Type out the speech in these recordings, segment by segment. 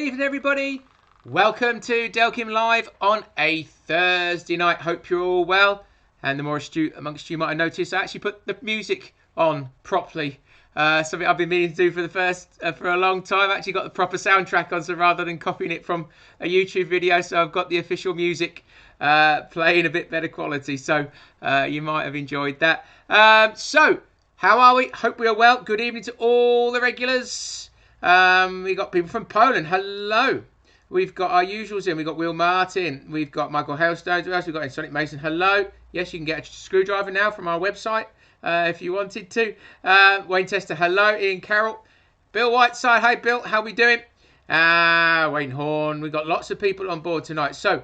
evening, everybody. Welcome to Delkim Live on a Thursday night. Hope you're all well. And the more astute amongst you might have noticed, I actually put the music on properly. Something I've been meaning to do for a long time. I actually got the proper soundtrack on, so rather than copying it from a YouTube video, so I've got the official music playing a bit better quality. So you might have enjoyed that. So how are we? Hope we are well. Good evening to all the regulars. We got people from Poland. Hello. We've got our usuals in. We've got Will Martin. We've got Michael Hailstones. Who else? We've got Sonic Mason. Hello. Yes, you can get a screwdriver now from our website if you wanted to. Wayne Tester. Hello. Ian Carroll. Bill Whiteside. Hey, Bill. How we doing? Wayne Horn. We've got lots of people on board tonight. So,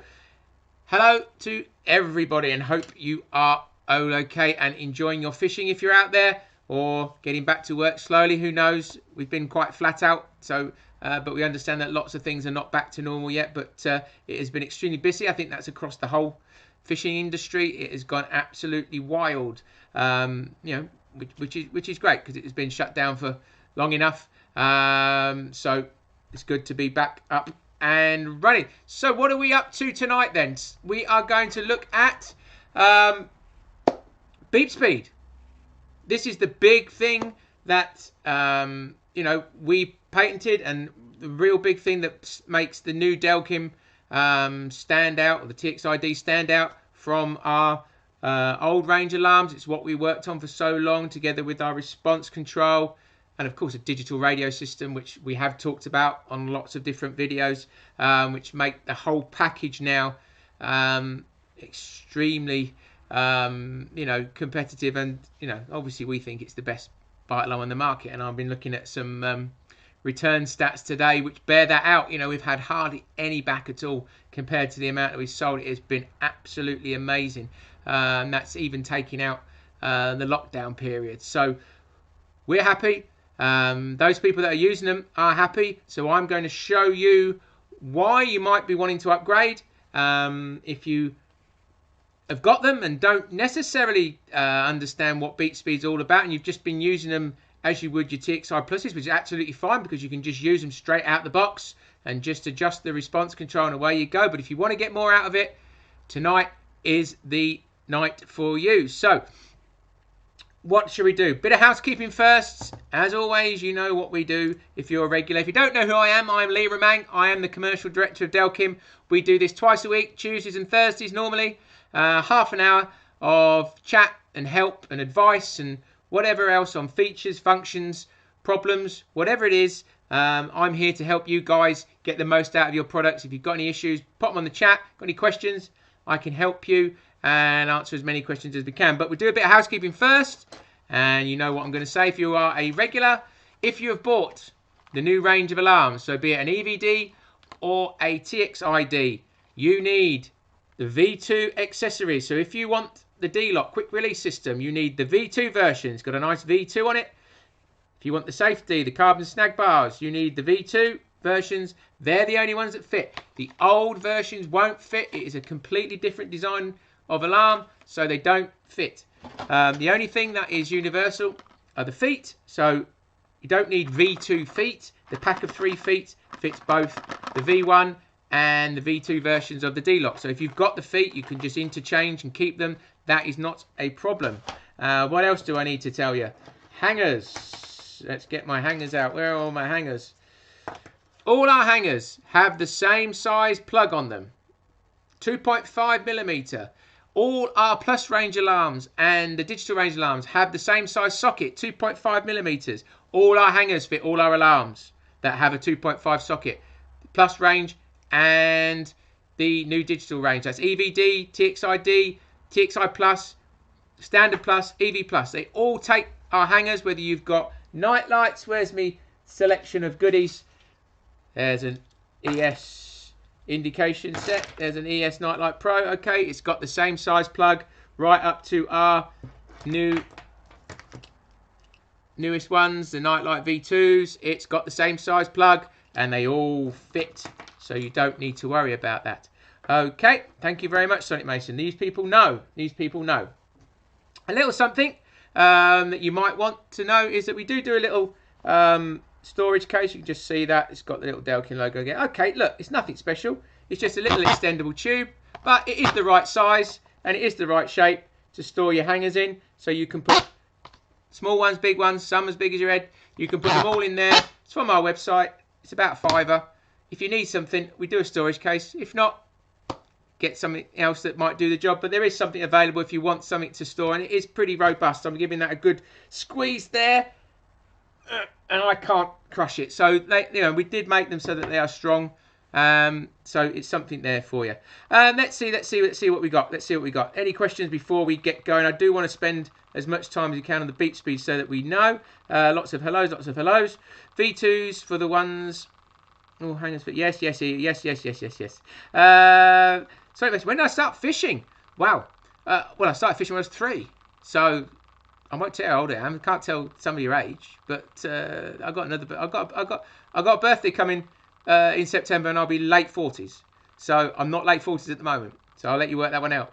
hello to everybody and hope you are all okay and enjoying your fishing if you're out there, or getting back to work slowly. Who knows? We've been quite flat out, so but we understand that lots of things are not back to normal yet, but it has been extremely busy. I think that's across the whole fishing industry. It has gone absolutely wild, which is great because it has been shut down for long enough. So it's good to be back up and running. So what are we up to tonight then? We are going to look at beep speed. This is the big thing that, we patented, and the real big thing that makes the new Delkim stand out, or the Txi-D stand out from our old range alarms. It's what we worked on for so long, together with our response control, and of course a digital radio system, which we have talked about on lots of different videos, which make the whole package now extremely competitive, and obviously we think it's the best bite alarm on the market. And I've been looking at some return stats today which bear that out. We've had hardly any back at all compared to the amount that we sold. It has been absolutely amazing, and that's even taking out the lockdown period. So we're happy. Those people that are using them are happy. So I'm going to show you why you might be wanting to upgrade if you have got them and don't necessarily understand what beep speed's all about, and you've just been using them as you would your TXI Pluses, which is absolutely fine because you can just use them straight out the box and just adjust the response control and away you go. But if you want to get more out of it, tonight is the night for you. So what should we do? Bit of housekeeping first. As always, you know what we do if you're a regular. If you don't know who I am Lee Romang. I am the commercial director of Delkim. We do this twice a week, Tuesdays and Thursdays normally. Half an hour of chat and help and advice and whatever else on features, functions, problems, whatever it is. I'm here to help you guys get the most out of your products. If you've got any issues, pop them on the chat. Got any questions, I can help you and answer as many questions as we can. But we'll do a bit of housekeeping first. And you know what I'm going to say if you are a regular. If you have bought the new range of alarms, so be it an EVD or a TXID, you need the V2 accessories. So if you want the D-lok quick release system, you need the V2 version. It's got a nice V2 on it. If you want the safety, the carbon snag bars, you need the V2 versions. They're the only ones that fit. The old versions won't fit. It is a completely different design of alarm, so they don't fit. The only thing that is universal are the feet. So you don't need V2 feet. The pack of 3 feet fits both the V1 and the V2 versions of the D-lok. So if you've got the feet, you can just interchange and keep them. That is not a problem. What else do I need to tell you? Hangers. Let's get my hangers out. Where are all my hangers? All our hangers have the same size plug on them. 2.5mm. All our plus range alarms and the digital range alarms have the same size socket, 2.5mm. All our hangers fit all our alarms that have a 2.5 socket. Plus range and the new digital range. That's EVD, TXID, TXI Plus, Standard Plus, EV Plus. They all take our hangers, whether you've got night lights. Where's me selection of goodies? There's an ES indication set. There's an ES Nightlight Pro. Okay, it's got the same size plug right up to our newest ones, the Nightlight V2s. It's got the same size plug and they all fit. So you don't need to worry about that. Okay, thank you very much, Sonic Mason. These people know. These people know. A little something that you might want to know is that we do a little storage case. You can just see that it's got the little Delkim logo again. Okay, look, it's nothing special. It's just a little extendable tube, but it is the right size and it is the right shape to store your hangers in. So you can put small ones, big ones, some as big as your head. You can put them all in there. It's from our website. It's about £5. If you need something, we do a storage case. If not, get something else that might do the job. But there is something available if you want something to store, and it is pretty robust. I'm giving that a good squeeze there, and I can't crush it. So we did make them so that they are strong. So it's something there for you. Let's see what we got. Let's see what we got. Any questions before we get going? I do want to spend as much time as you can on the beat speed so that we know. Lots of hellos, lots of hellos. V2s for the ones. Oh, hangers, but yes. So when did I start fishing? Wow. Well, I started fishing when I was 3. So I won't tell you how old I am. I can't tell some of your age, but I got a birthday coming in September, and I'll be late 40s. So I'm not late 40s at the moment. So I'll let you work that one out.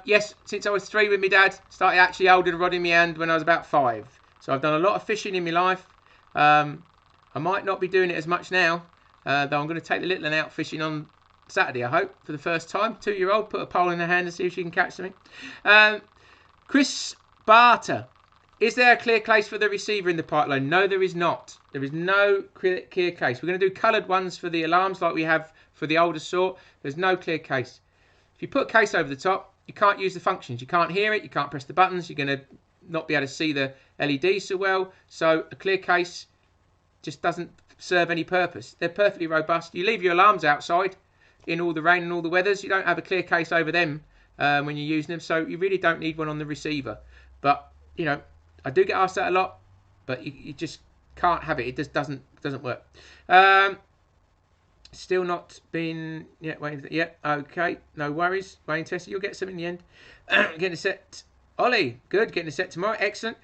Yes, since I was 3 with my dad, started actually holding a rod in my hand when I was about 5. So I've done a lot of fishing in my life. I might not be doing it as much now, though I'm going to take the little one out fishing on Saturday, I hope, for the first time. 2-year-old, put a pole in her hand and see if she can catch something. Chris Barter, is there a clear case for the receiver in the pipeline? No, there is not. There is no clear case. We're going to do coloured ones for the alarms like we have for the older sort. There's no clear case. If you put a case over the top, you can't use the functions. You can't hear it. You can't press the buttons. You're going to not be able to see the LED so well. So a clear case just doesn't serve any purpose. They're perfectly robust. You leave your alarms outside in all the rain and all the weathers. You don't have a clear case over them when you're using them. So you really don't need one on the receiver. But, I do get asked that a lot. But you just can't have it. It just doesn't work. Still not been yet. Waiting. Yeah, okay. No worries. Waiting test. You'll get some in the end. Getting a set. Ollie, good. Getting a set tomorrow. Excellent.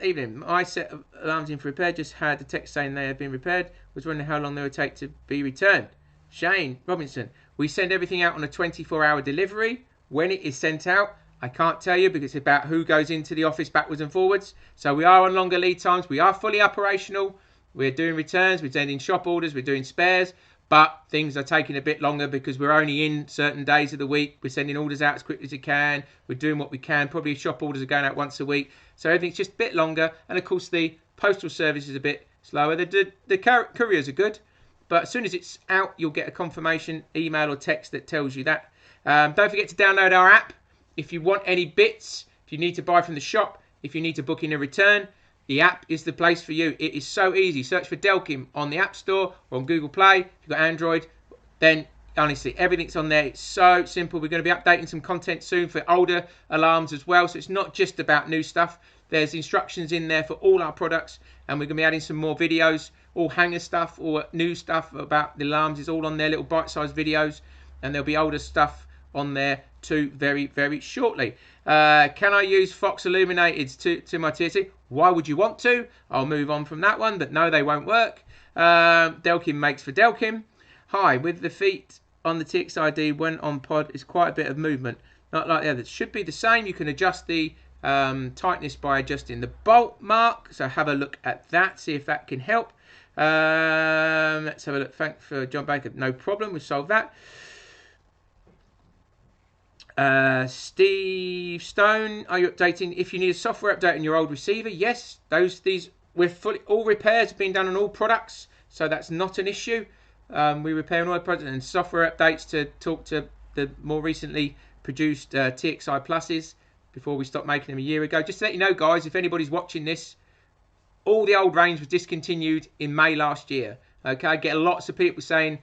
Evening. I set alarms in for repair. Just had a text saying they had been repaired. Was wondering how long they would take to be returned. Shane Robinson. We send everything out on a 24-hour delivery. When it is sent out, I can't tell you because it's about who goes into the office backwards and forwards. So we are on longer lead times. We are fully operational. We're doing returns. We're sending shop orders. We're doing spares. But things are taking a bit longer because we're only in certain days of the week. We're sending orders out as quickly as we can. We're doing what we can. Probably shop orders are going out once a week. So everything's just a bit longer. And of course, the postal service is a bit slower. The couriers are good. But as soon as it's out, you'll get a confirmation email or text that tells you that. Don't forget to download our app. If you want any bits, if you need to buy from the shop, if you need to book in a return, the app is the place for you. It is so easy. Search for Delkim on the App Store or on Google Play. If you've got Android, then honestly, everything's on there. It's so simple. We're going to be updating some content soon for older alarms as well. So it's not just about new stuff. There's instructions in there for all our products. And we're going to be adding some more videos, all hanger stuff or new stuff about the alarms. It's all on there, little bite-sized videos. And there'll be older stuff on there too very, very shortly. Can I use Fox Illuminated to my TSC? Why would you want to? I'll move on from that one, but no, they won't work. Delkim makes for Delkim. Hi, with the feet on the Txi-D when on pod is quite a bit of movement. Not like the others. Should be the same. You can adjust the tightness by adjusting the bolt mark. So have a look at that. See if that can help. Let's have a look. Thanks for John Baker. No problem. We've solved that. Steve Stone, are you updating? If you need a software update on your old receiver, yes, we're fully, all repairs have been done on all products, so that's not an issue. We repair on all products and software updates to talk to the more recently produced TXI Pluses before we stopped making them a year ago. Just to let you know, guys, if anybody's watching this, all the old range was discontinued in May last year. Okay, I get lots of people saying,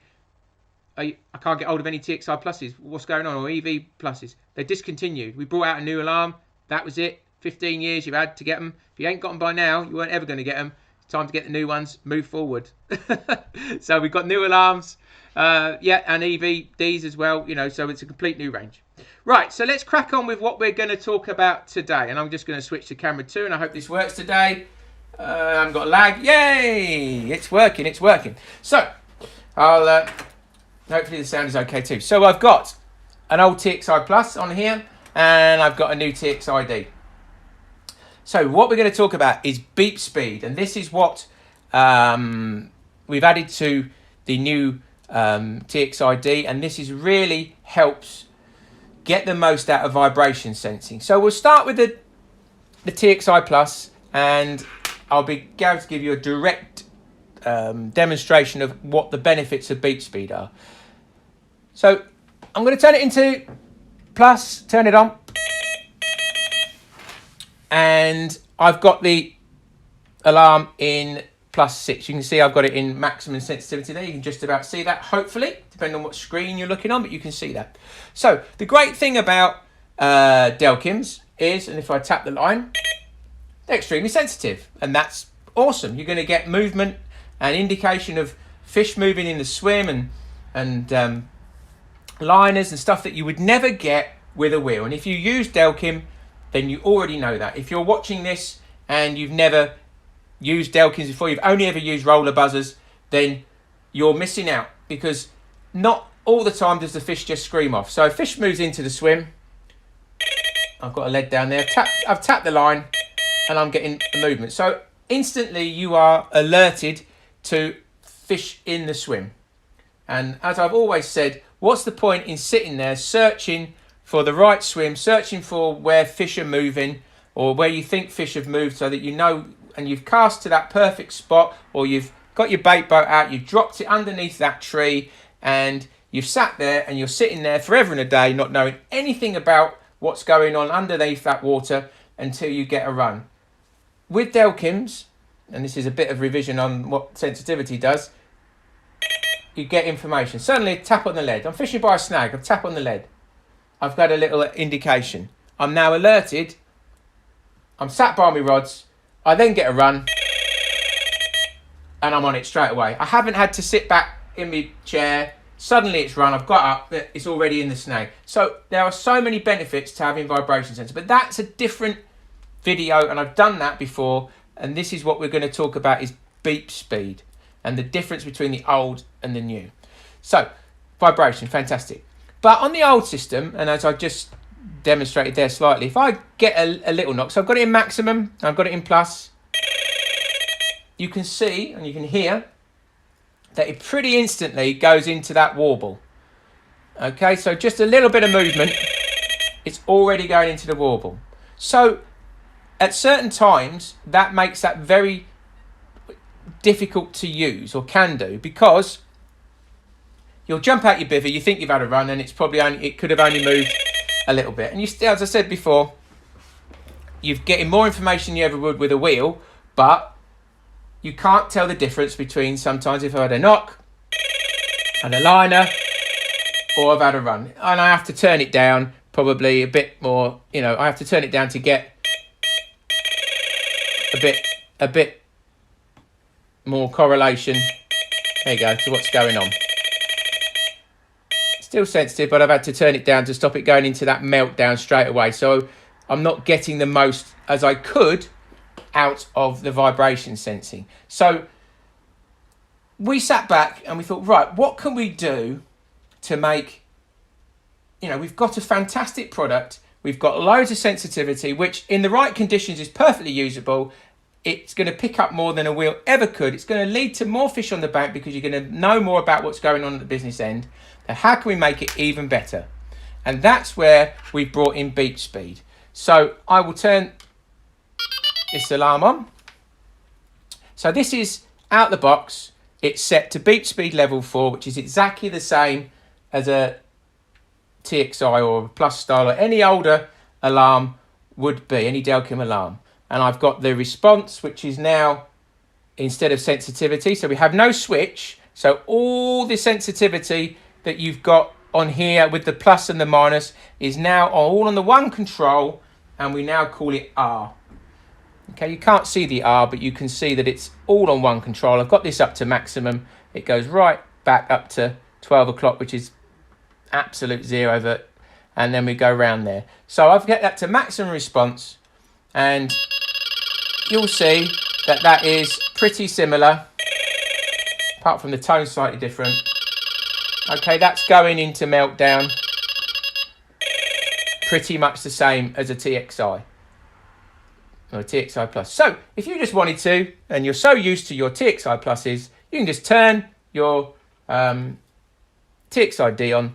I can't get hold of any TXI Pluses. What's going on? Or EV Pluses. They're discontinued. We brought out a new alarm. That was it. 15 years you've had to get them. If you ain't got them by now, you weren't ever going to get them. It's time to get the new ones. Move forward. So we've got new alarms. And EVDs as well. So it's a complete new range. Right, so let's crack on with what we're going to talk about today. And I'm just going to switch to camera 2. And I hope this works today. I haven't got a lag. Yay! It's working. So, I'll... hopefully the sound is okay too. So I've got an old TXI Plus on here and I've got a new TXI-D. So what we're going to talk about is beep speed, and this is what we've added to the new Txi-D, and this is really helps get the most out of vibration sensing. So we'll start with the TXI Plus, and I'll be going to give you a direct demonstration of what the benefits of beep speed are. So I'm going to turn it into plus, turn it on, and I've got the alarm in +6. You can see I've got it in maximum sensitivity there. You can just about see that, hopefully, depending on what screen you're looking on, but you can see that. So the great thing about Delkims is, and if I tap the line, they're extremely sensitive, and that's awesome. You're going to get movement and indication of fish moving in the swim and liners and stuff that you would never get with a wheel. And if you use Delkim, then you already know that. If you're watching this and you've never used Delkims before, you've only ever used roller buzzers, then you're missing out, because not all the time does the fish just scream off. So if fish moves into the swim, I've got a lead down there, I've tapped the line and I'm getting a movement. So instantly you are alerted to fish in the swim. And as I've always said, what's the point in sitting there searching for the right swim, searching for where fish are moving or where you think fish have moved, so that you know, and you've cast to that perfect spot, or you've got your bait boat out, you've dropped it underneath that tree, and you've sat there and you're sitting there forever and a day not knowing anything about what's going on underneath that water until you get a run. With Delkims, and this is a bit of revision on what sensitivity does, you get information. Suddenly, tap on the lead. I'm fishing by a snag. I tap on the lead. I've got a little indication. I'm now alerted. I'm sat by my rods. I then get a run, and I'm on it straight away. I haven't had to sit back in my chair. Suddenly it's run. I've got up. It's already in the snag. So there are so many benefits to having vibration sensor, but that's a different video, and I've done that before. And this is what we're going to talk about, is beep speed and the difference between the old and the new. So vibration, fantastic. But on the old system, and as I just demonstrated there slightly, if I get a little knock, so I've got it in maximum, I've got it in plus, you can see and you can hear that it pretty instantly goes into that warble. Okay, so just a little bit of movement, it's already going into the warble. So at certain times, that makes that very difficult to use, or can do, because you'll jump out your bivvy, you think you've had a run, and it's probably it could have only moved a little bit. And you still, as I said before, you're getting more information than you ever would with a wheel, but you can't tell the difference between sometimes if I had a knock and a liner, or I've had a run. And I have to turn it down probably a bit more, you know, I have to turn it down to get a bit more correlation. There you go, to what's going on. Still sensitive, but I've had to turn it down to stop it going into that meltdown straight away. So I'm not getting the most as I could out of the vibration sensing. So we sat back and we thought, right, what can we do to make, you know, we've got a fantastic product. We've got loads of sensitivity, which in the right conditions is perfectly usable. It's going to pick up more than a wheel ever could. It's going to lead to more fish on the bank because you're going to know more about what's going on at the business end. And how can we make it even better? And that's where we've brought in beep speed. So I will turn this alarm on. So this is out the box. It's set to beep speed level 4, which is exactly the same as a TXI or a Plus style or any older alarm would be, any Delkim alarm. And I've got the response, which is now instead of sensitivity. So we have no switch. So all the sensitivity that you've got on here with the plus and the minus is now all on the one control, and we now call it R. Okay, you can't see the R, but you can see that it's all on one control. I've got this up to maximum. It goes right back up to 12 o'clock, which is absolute zero, and then we go around there. So I've got that to maximum response, and you'll see that that is pretty similar, apart from the tone slightly different. Okay, that's going into meltdown, pretty much the same as a TXI. or TXI Plus. So if you just wanted to, and you're so used to your TXI Pluses, you can just turn your TXI-D on,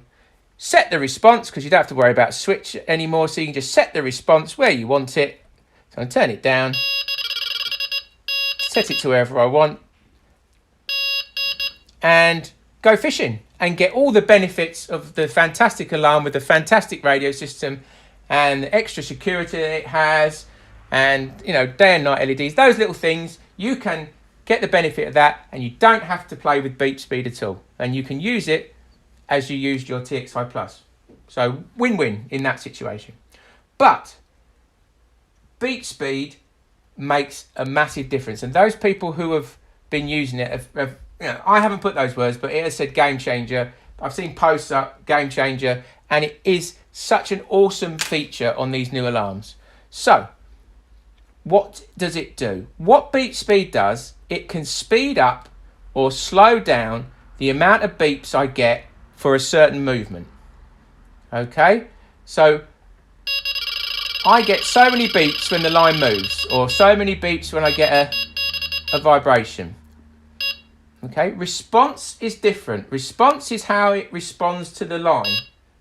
set the response, because you don't have to worry about switch anymore, so you can just set the response where you want it. So I turn it down, set it to wherever I want, and go fishing and get all the benefits of the fantastic alarm with the fantastic radio system and the extra security that it has, and you know, day and night LEDs, those little things. You can get the benefit of that, and you don't have to play with beep speed at all, and you can use it as you used your TXI Plus. So win-win in that situation. But beep speed makes a massive difference, and those people who have been using it have you know, I haven't put those words, but it has said game changer. I've seen posts up, game changer, and it is such an awesome feature on these new alarms. So what does it do? What beep speed does, it can speed up or slow down the amount of beeps I get for a certain movement. Okay, so I get so many beeps when the line moves, or so many beeps when I get a vibration. Okay, response is different. Response is how it responds to the line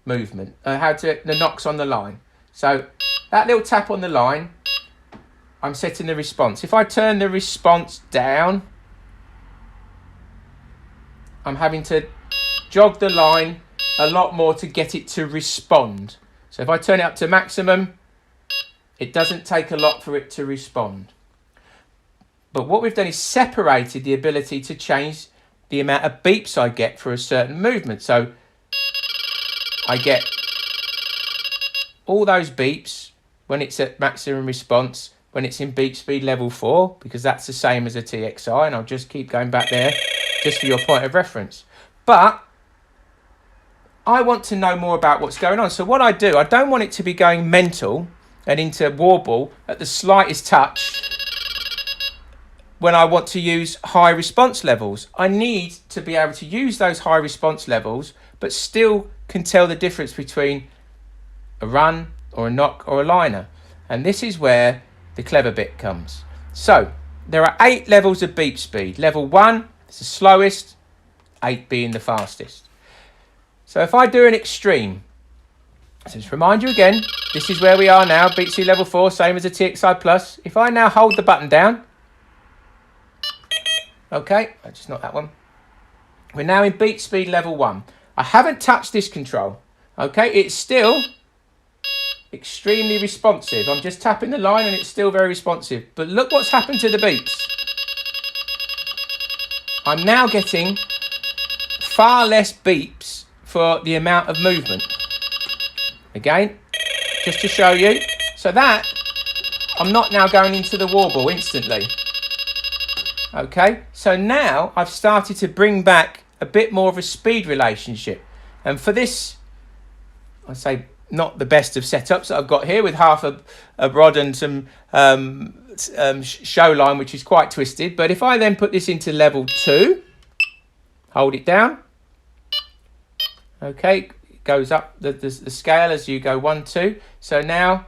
movement, the knocks on the line. So that little tap on the line, I'm setting the response. If I turn the response down, I'm having to jog the line a lot more to get it to respond. So if I turn it up to maximum, it doesn't take a lot for it to respond. But what we've done is separated the ability to change the amount of beeps I get for a certain movement. So I get all those beeps when it's at maximum response, when it's in beep speed level 4, because that's the same as a TXI, and I'll just keep going back there just for your point of reference. But I want to know more about what's going on. So what I do, I don't want it to be going mental and into warble at the slightest touch when I want to use high response levels. I need to be able to use those high response levels, but still can tell the difference between a run or a knock or a liner. And this is where the clever bit comes. So there are 8 levels of beep speed. Level 1 is the slowest, 8 being the fastest. So if I do an extreme, so just remind you again, this is where we are now, beep speed level 4, same as a TXI Plus. If I now hold the button down, okay, just not that one. We're now in beep speed level 1. I haven't touched this control. Okay, it's still extremely responsive. I'm just tapping the line and it's still very responsive. But look what's happened to the beeps. I'm now getting far less beeps for the amount of movement. Again, just to show you. So that, I'm not now going into the warble instantly. Okay, so now I've started to bring back a bit more of a speed relationship. And for this, I say not the best of setups that I've got here, with half a rod and some show line, which is quite twisted. But if I then put this into level 2, hold it down. Okay, it goes up the scale as you go 1, 2. So now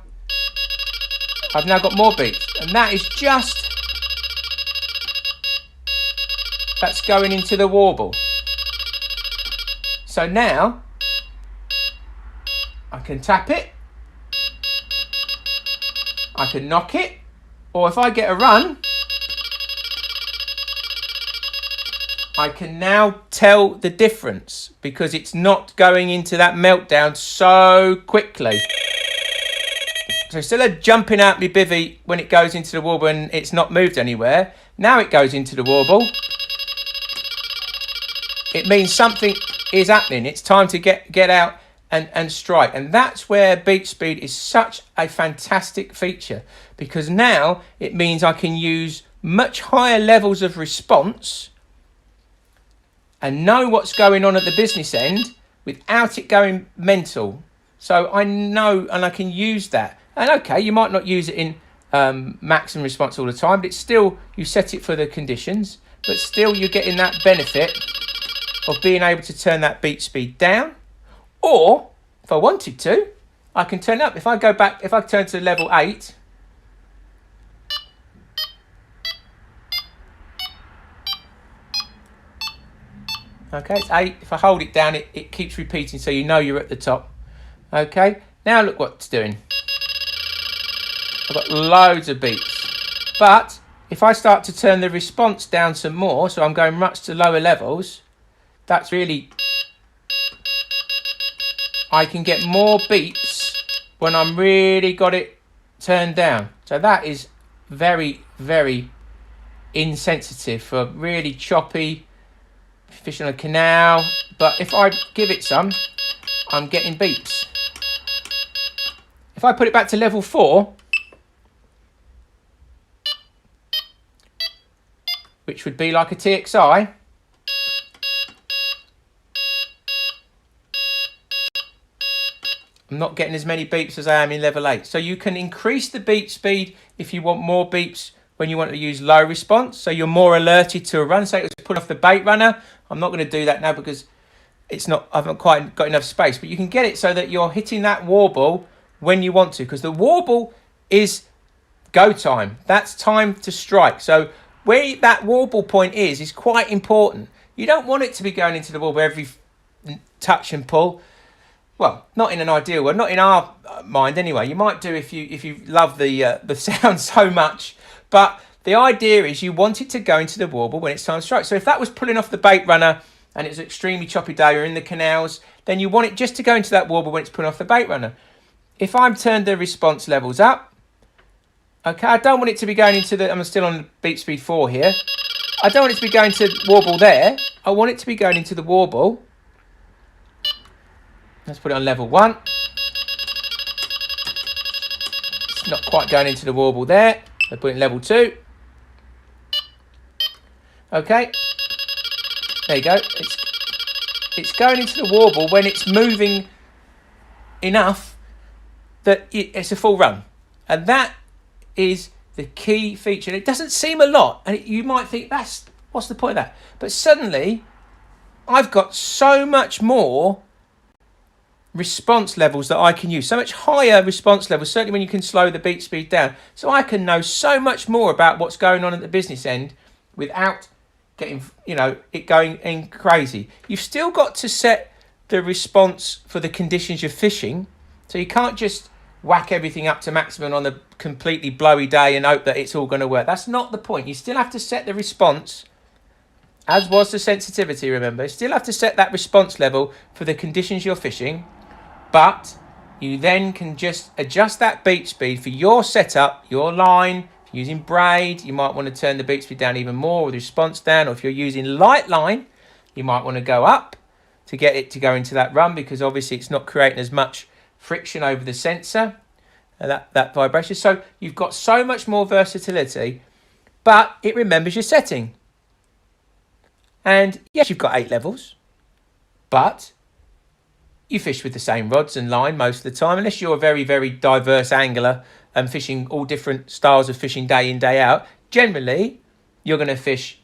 I've now got more beats, and that is just, that's going into the warble. So now I can tap it, I can knock it, or if I get a run, I can now tell the difference because it's not going into that meltdown so quickly. So instead of jumping out my bivvy when it goes into the warble and it's not moved anywhere, now it goes into the warble. It means something is happening. It's time to get out and strike. And that's where beep speed is such a fantastic feature, because now it means I can use much higher levels of response and know what's going on at the business end without it going mental. So I know, and I can use that. And okay, you might not use it in maximum response all the time, but it's still, you set it for the conditions, but still you're getting that benefit of being able to turn that beep speed down. Or if I wanted to, I can turn it up. If I go back, if I turn to level 8, Okay, it's 8. If I hold it down, it keeps repeating, so you know you're at the top. Okay, now look what it's doing. I've got loads of beats. But if I start to turn the response down some more, so I'm going much to lower levels, that's really... I can get more beeps when I'm really got it turned down. So that is very, very insensitive for really choppy fish on a canal. But if I give it some, I'm getting beeps. If I put it back to level 4, which would be like a TXI, I'm not getting as many beeps as I am in level 8. So you can increase the beep speed if you want more beeps when you want to use low response. So you're more alerted to a run. Say it was put off the bait runner. I'm not going to do that now because it's not, I haven't quite got enough space. But you can get it so that you're hitting that warble when you want to. Because the warble is go time. That's time to strike. So where that warble point is quite important. You don't want it to be going into the warble every touch and pull. Well, not in an ideal world, not in our mind anyway. You might do if you love the sound so much, but the idea is you want it to go into the warble when it's time to strike. So if that was pulling off the bait runner and it's an extremely choppy day or in the canals, then you want it just to go into that warble when it's pulling off the bait runner. If I've turned the response levels up, okay, I don't want it to be going into the, I'm still on beat speed 4 here. I don't want it to be going to warble there. I want it to be going into the warble. Let's put it on level 1. It's not quite going into the warble there. Let's put it in level 2. Okay. There you go. It's going into the warble when it's moving enough that it's a full run. And that is the key feature. It doesn't seem a lot. And you might think, what's the point of that? But suddenly, I've got so much more response levels that I can use, so much higher response levels, certainly when you can slow the beat speed down, so I can know so much more about what's going on at the business end without getting, it going in crazy. You've still got to set the response for the conditions you're fishing, so you can't just whack everything up to maximum on a completely blowy day and hope that it's all going to work. That's not the point. You still have to set the response, as was the sensitivity, remember. You still have to set that response level for the conditions you're fishing. But you then can just adjust that beat speed for your setup, your line. If you're using braid, you might want to turn the beat speed down even more with the response down. Or if you're using light line, you might want to go up to get it to go into that run, because obviously it's not creating as much friction over the sensor, that vibration. So you've got so much more versatility, but it remembers your setting. And yes, you've got 8 levels, but you fish with the same rods and line most of the time, unless you're a very, very diverse angler and fishing all different styles of fishing day in, day out. Generally, you're going to fish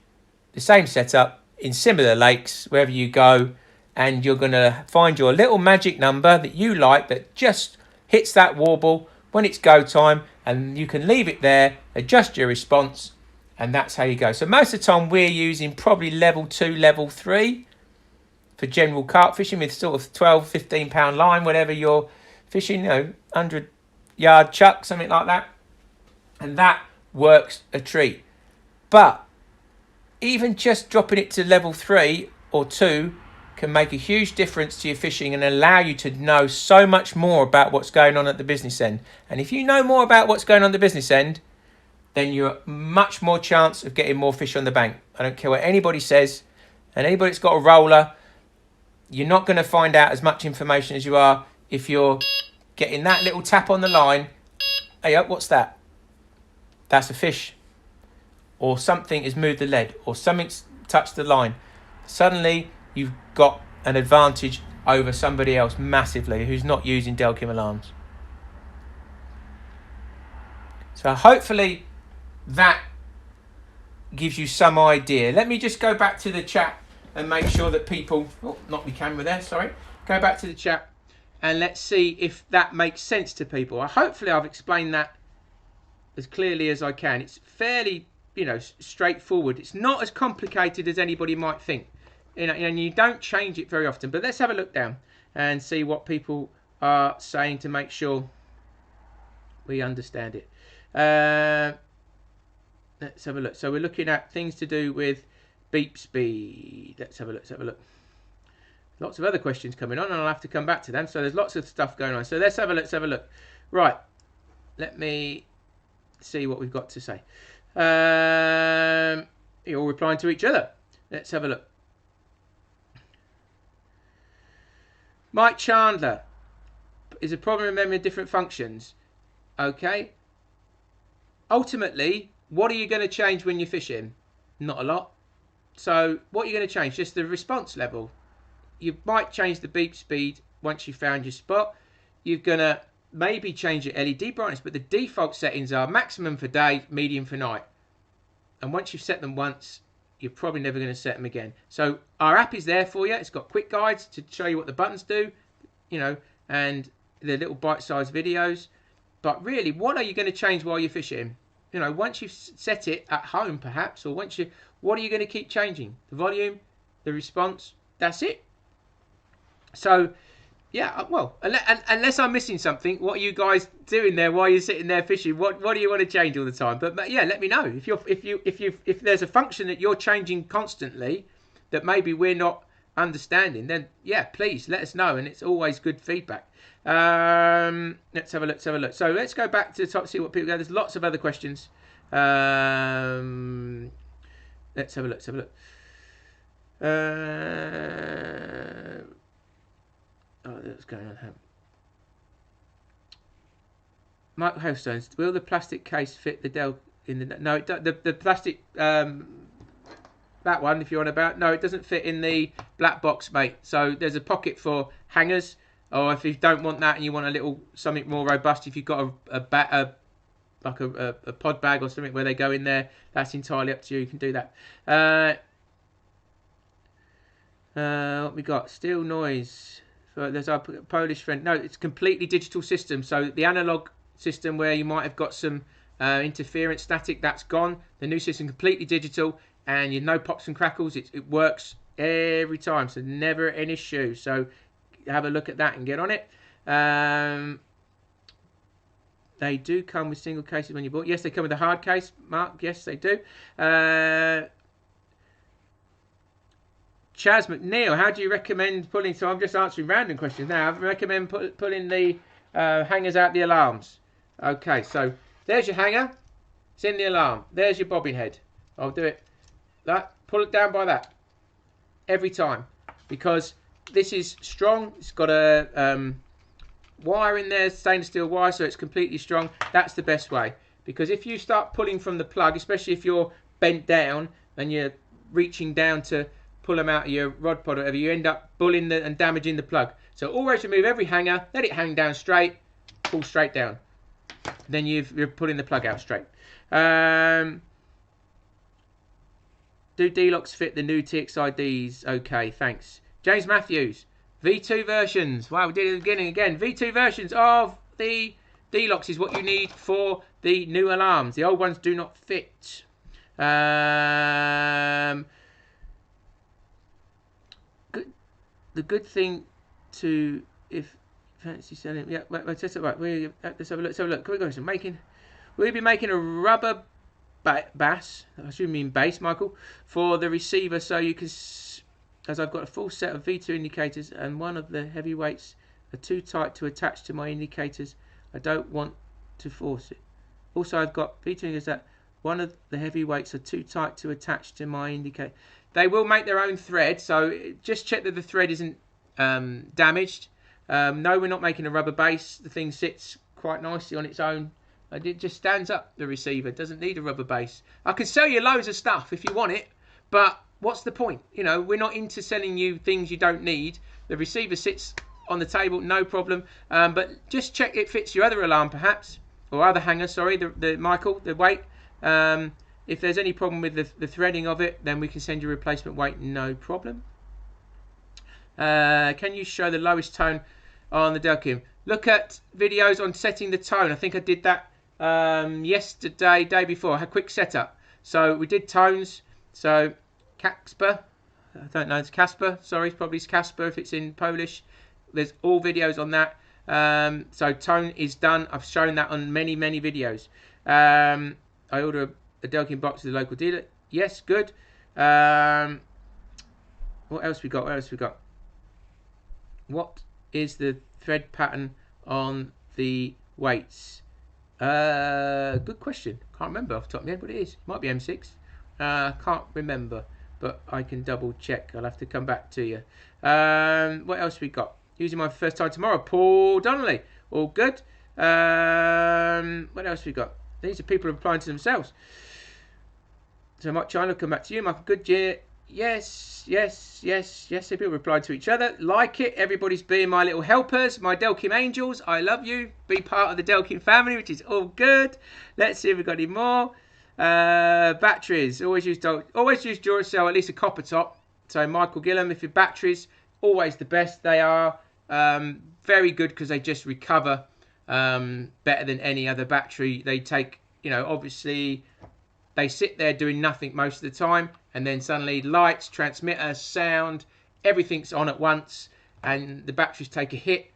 the same setup in similar lakes wherever you go, and you're going to find your little magic number that you like that just hits that warble when it's go time, and you can leave it there, adjust your response, and that's how you go. So most of the time we're using probably level 2, level 3 for general carp fishing with sort of 12, 15 pound line, whatever you're fishing, 100 yard chuck, something like that. And that works a treat. But even just dropping it to level 3 or 2 can make a huge difference to your fishing and allow you to know so much more about what's going on at the business end. And if you know more about what's going on at the business end, then you're much more chance of getting more fish on the bank. I don't care what anybody says, and anybody that's got a roller, you're not going to find out as much information as you are if you're getting that little tap on the line. Hey, what's that? That's a fish. Or something has moved the lead, or something's touched the line. Suddenly, you've got an advantage over somebody else massively who's not using Delkim alarms. So hopefully that gives you some idea. Let me just go back to the chat and make sure that people, not my camera there, sorry. Go back to the chat and let's see if that makes sense to people. Hopefully I've explained that as clearly as I can. It's fairly, straightforward. It's not as complicated as anybody might think. and you don't change it very often. But let's have a look down and see what people are saying to make sure we understand it. Let's have a look. So we're looking at things to do with beep speed. Let's have a look. Lots of other questions coming on, and I'll have to come back to them. So there's lots of stuff going on. So let's have a look. Right. Let me see what we've got to say. You're all replying to each other. Let's have a look. Mike Chandler. Is a problem remembering different functions? Okay. Ultimately, what are you going to change when you're fishing? Not a lot. So what are you going to change? Just the response level. You might change the beep speed once you've found your spot. You're going to maybe change your LED brightness, but the default settings are maximum for day, medium for night. And once you've set them once, you're probably never going to set them again. So our app is there for you. It's got quick guides to show you what the buttons do, and the little bite-sized videos. But really, what are you going to change while you're fishing? Once you've set it at home, perhaps, or what are you going to keep changing? The volume, the response, that's it. So, yeah, well, unless I'm missing something, what are you guys doing there while you're sitting there fishing? What do you want to change all the time? But yeah, let me know if there's a function that you're changing constantly that maybe we're not understanding. Then yeah, please let us know, and it's always good feedback. Let's have a look. So let's go back to the top, see what people go. There's lots of other questions. Let's have a look. What's going on here? Mike Hellstones, will the plastic case fit the Delk in the... No, the plastic... that one, if you're on about... No, it doesn't fit in the black box, mate. So there's a pocket for hangers, or if you don't want that and you want a little... something more robust, if you've got a pod bag or something where they go in there, that's entirely up to you. You can do that. What we got? Steel noise... There's our Polish friend. No, it's a completely digital system. So the analog system where you might have got some interference, static, that's gone. The new system completely digital, and you no pops and crackles. It works every time, so never an issue. So have a look at that and get on it. They do come with single cases when you bought. Yes, they come with a hard case, Mark. Yes, they do. Chaz McNeil, how do you recommend pulling... So I'm just answering random questions now. I recommend pulling the hangers out the alarms. Okay, so there's your hanger. It's in the alarm. There's your bobbin head. I'll do it. Pull it down by that. Every time. Because this is strong. It's got a wire in there, stainless steel wire, so it's completely strong. That's the best way. Because if you start pulling from the plug, especially if you're bent down and you're reaching down to... pull them out of your rod pod or whatever, you end up pulling and damaging the plug. So always remove every hanger, let it hang down straight, pull straight down. Then you're pulling the plug out straight. Do D-locks fit the new TXIDs? Okay, thanks. James Matthews, V2 versions. Wow, we did it again. V2 versions of the D-locks is what you need for the new alarms. The old ones do not fit. The good thing to, if fancy selling, yeah, right. Let's have a look. We'll be making a rubber bass, I assume you mean base, Michael, for the receiver, so you can, as I've got a full set of V2 indicators and one of the heavyweights are too tight to attach to my indicators. I don't want to force it. Also, I've got V2 indicators that one of the heavyweights are too tight to attach to my indicator. They will make their own thread, so just check that the thread isn't damaged. No, we're not making a rubber base. The thing sits quite nicely on its own. It just stands up, the receiver. It doesn't need a rubber base. I can sell you loads of stuff if you want it, but what's the point? We're not into selling you things you don't need. The receiver sits on the table, no problem. But just check it fits your other alarm, perhaps, or other hanger, sorry, the Michael, the weight. If there's any problem with the threading of it, then we can send you a replacement weight, no problem. Can you show the lowest tone on the Delkim? Look at videos on setting the tone. I think I did that day before. I had a quick setup. So we did tones. So Caxper, I don't know. It's Casper. Sorry, probably it's Casper if it's in Polish. There's all videos on that. So tone is done. I've shown that on many videos. I order a Delkim box to the local dealer. Yes, good. What else we got? What is the thread pattern on the weights? Good question. Can't remember off the top of my head what it is. Might be M6. Can't remember, but I can double check. I'll have to come back to you. What else we got? Using my first time tomorrow. Paul Donnelly. All good. What else we got? These are people replying to themselves. So Mike China, come back to you. Michael Goodyear. Yes. People reply to each other. Like it. Everybody's being my little helpers. My Delkim angels. I love you. Be part of the Delkim family, which is all good. Let's see if we've got any more. Batteries. Always use Duracell, at least a copper top. So Michael Gillam, if your batteries, always the best. They are very good because they just recover better than any other battery. They take, obviously they sit there doing nothing most of the time, and then suddenly lights, transmitter, sound, everything's on at once, and the batteries take a hit,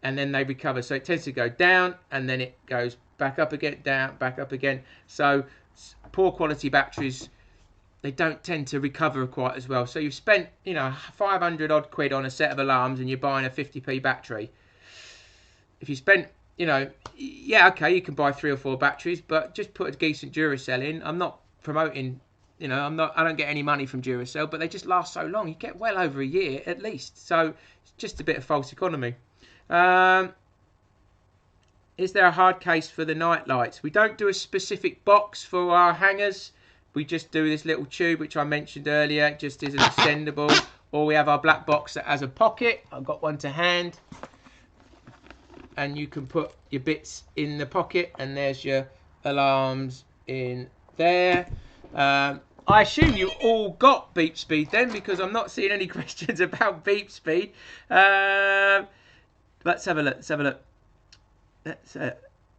and then they recover. So it tends to go down, and then it goes back up again, down, back up again. So poor quality batteries, they don't tend to recover quite as well. So you've spent, 500 odd quid on a set of alarms, and you're buying a 50p battery. If you spent, yeah, okay, you can buy 3 or 4 batteries, but just put a decent Duracell in. I'm not promoting, I don't get any money from Duracell, but they just last so long. You get well over a year at least. So it's just a bit of false economy. Is there a hard case for the night lights? We don't do a specific box for our hangers. We just do this little tube, which I mentioned earlier. It just is an extendable. Or we have our black box that has a pocket. I've got one to hand. And you can put your bits in the pocket. And there's your alarms in there. I assume you all got beep speed then, because I'm not seeing any questions about beep speed. Let's have a look.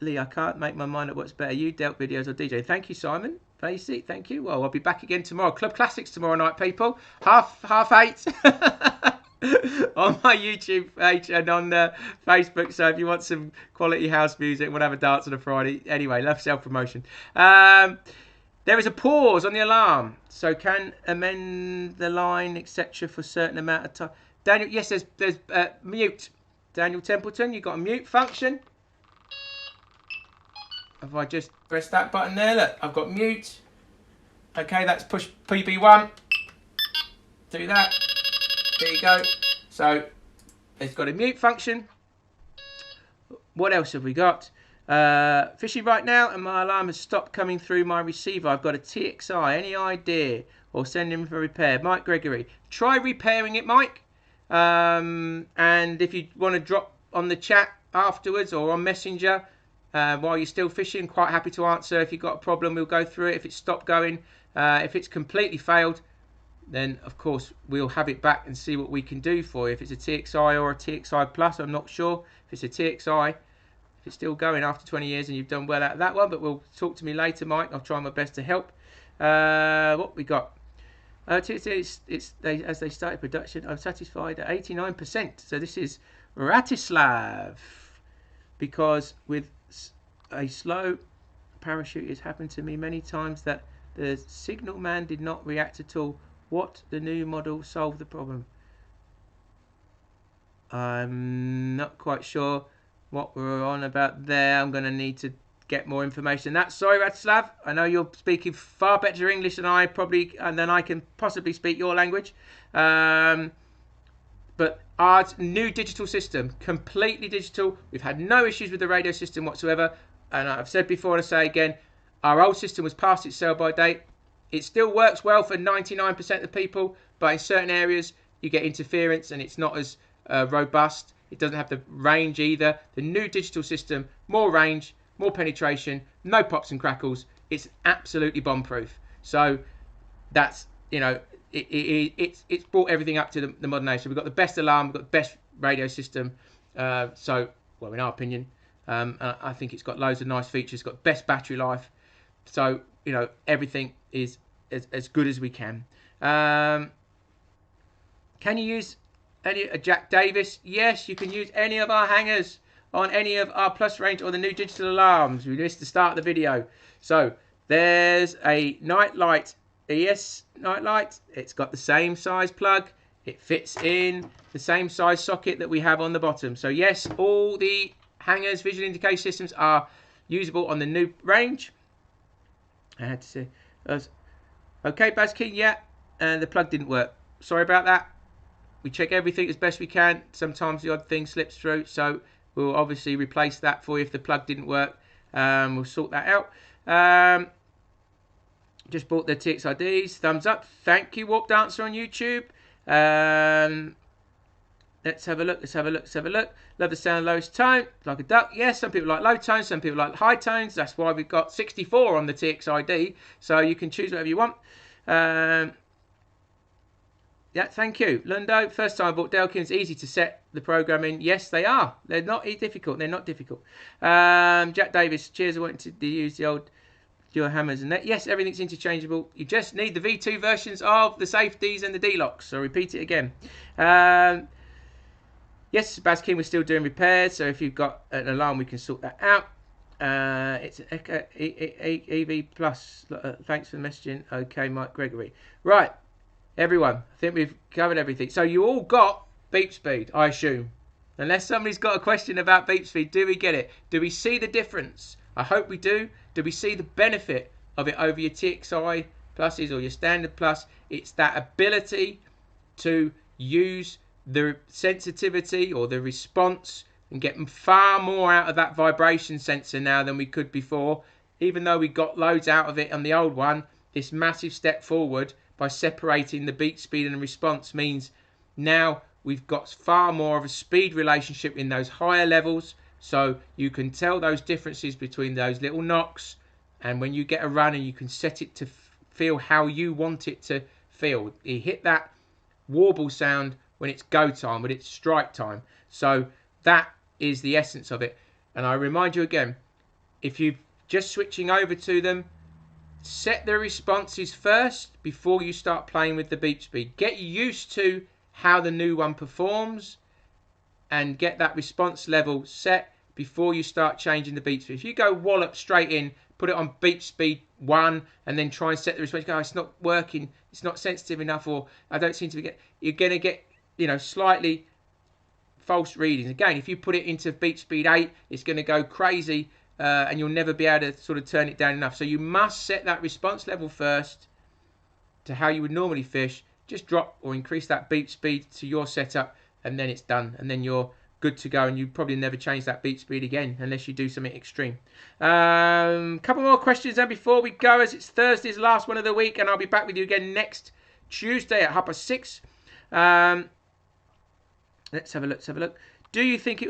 Lee, I can't make my mind up what's better, you, Delk videos, or DJ. Thank you, Simon. Facey, thank you. Well, I'll be back again tomorrow. Club Classics tomorrow night, people. Half 8 on my YouTube page and on Facebook. So if you want some quality house music, we'll have a dance on a Friday. Anyway, love self-promotion. There is a pause on the alarm. So can amend the line, etc. for a certain amount of time. Daniel, yes, there's mute. Daniel Templeton, you've got a mute function. If I just press that button there, look, I've got mute. Okay, that's push PB1. Do that. There you go. So it's got a mute function. What else have we got? Fishy right now, and my alarm has stopped coming through my receiver. I've got a TXI. Any idea? Or send him for repair. Mike Gregory. Try repairing it, Mike. And if you want to drop on the chat afterwards or on Messenger, while you're still fishing, quite happy to answer. If you've got a problem, we'll go through it. If it's stopped going, if it's completely failed, then of course we'll have it back and see what we can do for you. If it's a TXI or a TXI Plus, I'm not sure. If it's a TXI, if it's still going after 20 years and you've done well out of that one, but we'll talk to me later, Mike. I'll try my best to help. What we got? As they started production, I'm satisfied at 89%. So this is Ratislav, because with a slow parachute, it's happened to me many times that the signal man did not react at all. What the new model solved the problem? I'm not quite sure what we're on about there. I'm going to need to get more information. That's sorry, Ratislav. I know you're speaking far better English than I probably, and then I can possibly speak your language. But our new digital system, completely digital. We've had no issues with the radio system whatsoever. And I've said before and I say again, our old system was past its sell-by date. It still works well for 99% of people, but in certain areas you get interference and it's not as robust. It doesn't have the range either. The new digital system, more range, more penetration, no pops and crackles. It's absolutely bomb-proof. So that's, it's brought everything up to the modern age. So we've got the best alarm, we've got the best radio system. So, well, in our opinion, I think it's got loads of nice features. It's got best battery life. So, everything is as good as we can. Can you use any Jack Davis? Yes, you can use any of our hangers on any of our plus range or the new digital alarms. We missed the start of the video. So there's a night light, ES night light. It's got the same size plug. It fits in the same size socket that we have on the bottom. So yes, all the hangers, visual indication systems are usable on the new range. I had to say, okay, Bazkeen, yeah, and the plug didn't work. Sorry about that. We check everything as best we can. Sometimes the odd thing slips through, so we'll obviously replace that for you if the plug didn't work. We'll sort that out. Just bought the Txi-Ds. Thumbs up. Thank you, Warp Dancer on YouTube. Let's have a look. Love the sound of lowest tone, like a duck. Yes, some people like low tones, some people like high tones. That's why we've got 64 on the Txi-D, so you can choose whatever you want. Yeah, thank you. Lundo, first time I bought Delkim. It's easy to set the program in. Yes, they are. They're not difficult. Jack Davis, cheers. I wanted to use the old dual hammers and that. Yes, everything's interchangeable. You just need the V2 versions of the safeties and the d-loks. So repeat it again. Yes, Bazkeen, we're still doing repairs. So if you've got an alarm, we can sort that out. It's an EV Plus. Thanks for the messaging. Okay, Mike Gregory. Right. Everyone, I think we've covered everything. So you all got beep speed, I assume. Unless somebody's got a question about beep speed, do we get it? Do we see the difference? I hope we do. Do we see the benefit of it over your TXI pluses or your standard plus? It's that ability to use the sensitivity or the response and get far more out of that vibration sensor now than we could before. Even though we got loads out of it on the old one, this massive step forward by separating the beat speed and the response means now we've got far more of a speed relationship in those higher levels, so you can tell those differences between those little knocks, and when you get a run and you can set it to feel how you want it to feel. You hit that warble sound when it's go time, when it's strike time. So that is the essence of it. And I remind you again, if you're just switching over to them, set the responses first before you start playing with the beep speed. Get used to how the new one performs and get that response level set before you start changing the beep speed. If you go wallop straight in, put it on beep speed 1 and then try and set the response, go, oh, it's not working, it's not sensitive enough, or I don't seem to be you're going to get, slightly false readings. Again, if you put it into beep speed 8, it's going to go crazy. And you'll never be able to sort of turn it down enough. So you must set that response level first to how you would normally fish. Just drop or increase that beep speed to your setup, and then it's done. And then you're good to go, and you probably never change that beep speed again unless you do something extreme. Couple more questions then before we go, as it's Thursday's last one of the week, and I'll be back with you again next Tuesday at 6:30. Let's have a look. Do you think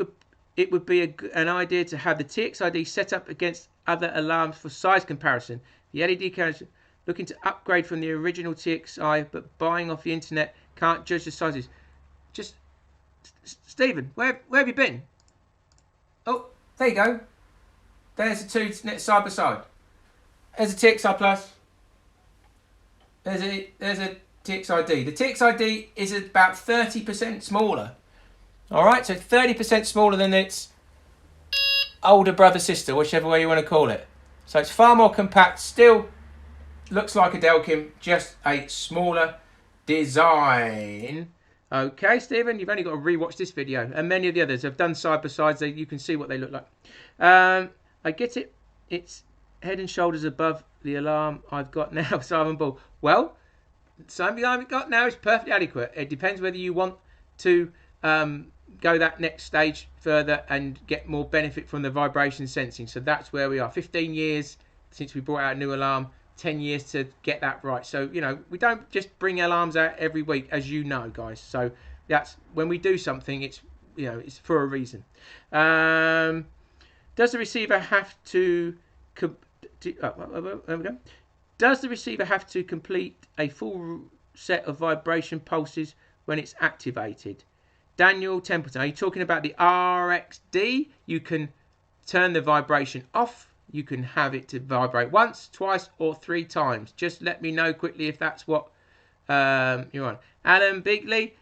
it would be an idea to have the Txi-D set up against other alarms for size comparison? The LED cameras looking to upgrade from the original TXI, but buying off the internet can't judge the sizes. Just, Stephen, where have you been? Oh, there you go. There's the two side by side. There's a TXI Plus. There's a Txi-D. The Txi-D is about 30% smaller. All right, so 30% smaller than its older brother, sister, whichever way you want to call it. So it's far more compact, still looks like a Delkim, just a smaller design. Okay, Stephen, you've only got to rewatch this video, and many of the others have done side by sides, so you can see what they look like. I get it. It's head and shoulders above the alarm I've got now, Simon Ball. Well, something I've got now is perfectly adequate. It depends whether you want to go that next stage further and get more benefit from the vibration sensing. So that's where we are. 15 years since we brought out a new alarm, 10 years to get that right. So, we don't just bring alarms out every week, as you know, guys. So that's when we do something, it's for a reason. Does the receiver have to Does the receiver have to complete a full set of vibration pulses when it's activated? Daniel Templeton, are you talking about the RXD? You can turn the vibration off. You can have it to vibrate once, twice, or 3 times. Just let me know quickly if that's what you're on. Alan Bigley,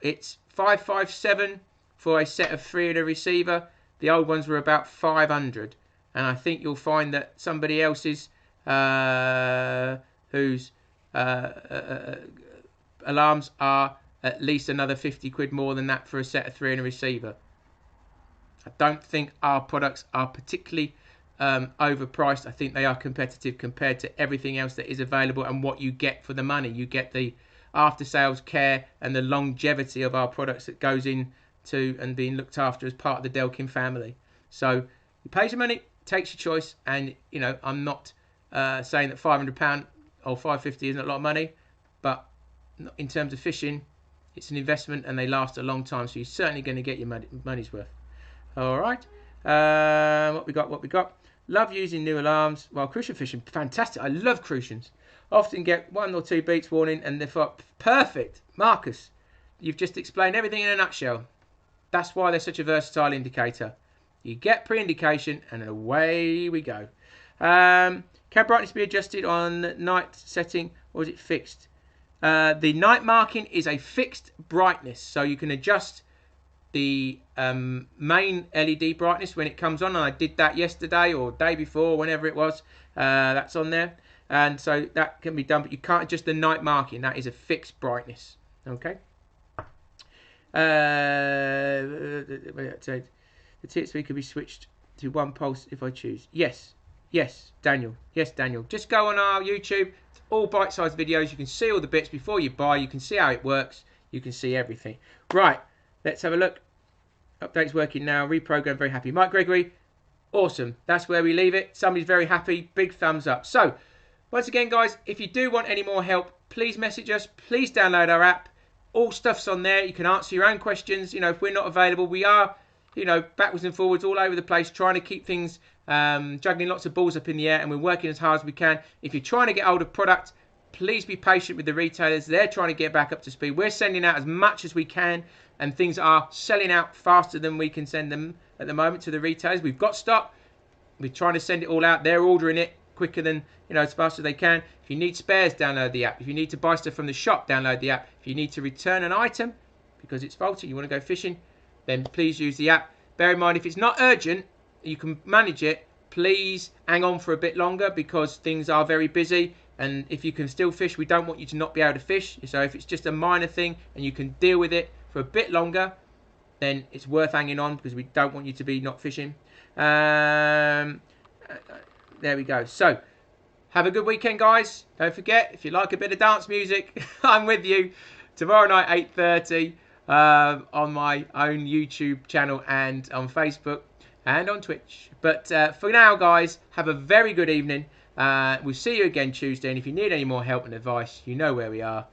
It's 557 for a set of 3 and a receiver. The old ones were about 500, and I think you'll find that somebody else's whose alarms are at least another 50 quid more than that for a set of 3 and a receiver. I don't think our products are particularly overpriced. I think they are competitive compared to everything else that is available and what you get for the money. You get the after sales care and the longevity of our products that goes into and being looked after as part of the Delkim family. So you pay some money, takes your choice, and you know, I'm not saying that £500 or £550 isn't a lot of money, but in terms of fishing, it's an investment and they last a long time, so you're certainly going to get your money's worth. All right, what we got? Love using new alarms while crucian fishing. Fantastic. I love crucians. Often get 1 or 2 beats warning and they're perfect. Marcus, you've just explained everything in a nutshell. That's why they're such a versatile indicator. You get pre-indication and away we go. Can brightness be adjusted on night setting or is it fixed? The night marking is a fixed brightness, so you can adjust the main LED brightness when it comes on, and I did that yesterday or day before, whenever it was. That's on there, and so that can be done, but you can't adjust the night marking. That is a fixed brightness. Okay. The TXV could be switched to 1 pulse if I choose. Yes, Daniel. Yes, Daniel. Just go on our YouTube. It's all bite-sized videos. You can see all the bits before you buy. You can see how it works. You can see everything. Right. Let's have a look. Update's working now. Reprogram, very happy. Mike Gregory, awesome. That's where we leave it. Somebody's very happy. Big thumbs up. So, once again, guys, if you do want any more help, please message us. Please download our app. All stuff's on there. You can answer your own questions. You know, if we're not available, we are, you know, backwards and forwards all over the place, trying to keep things, juggling lots of balls up in the air, and we're working as hard as we can. If you're trying to get hold of product, please be patient with the retailers. They're trying to get back up to speed. We're sending out as much as we can, and things are selling out faster than we can send them at the moment to the retailers. We've got stock. We're trying to send it all out. They're ordering it quicker than, you know, as fast as they can. If you need spares, download the app. If you need to buy stuff from the shop, download the app. If you need to return an item because it's faulty, you want to go fishing, then please use the app. Bear in mind, if it's not urgent, you can manage it. Please hang on for a bit longer because things are very busy. And if you can still fish, we don't want you to not be able to fish. So if it's just a minor thing and you can deal with it for a bit longer, then it's worth hanging on because we don't want you to be not fishing. There we go. So have a good weekend, guys. Don't forget, if you like a bit of dance music, I'm with you tomorrow night 8:30 on my own YouTube channel and on Facebook and on Twitch. But for now, guys, have a very good evening. We'll see you again Tuesday, and if you need any more help and advice, you know where we are.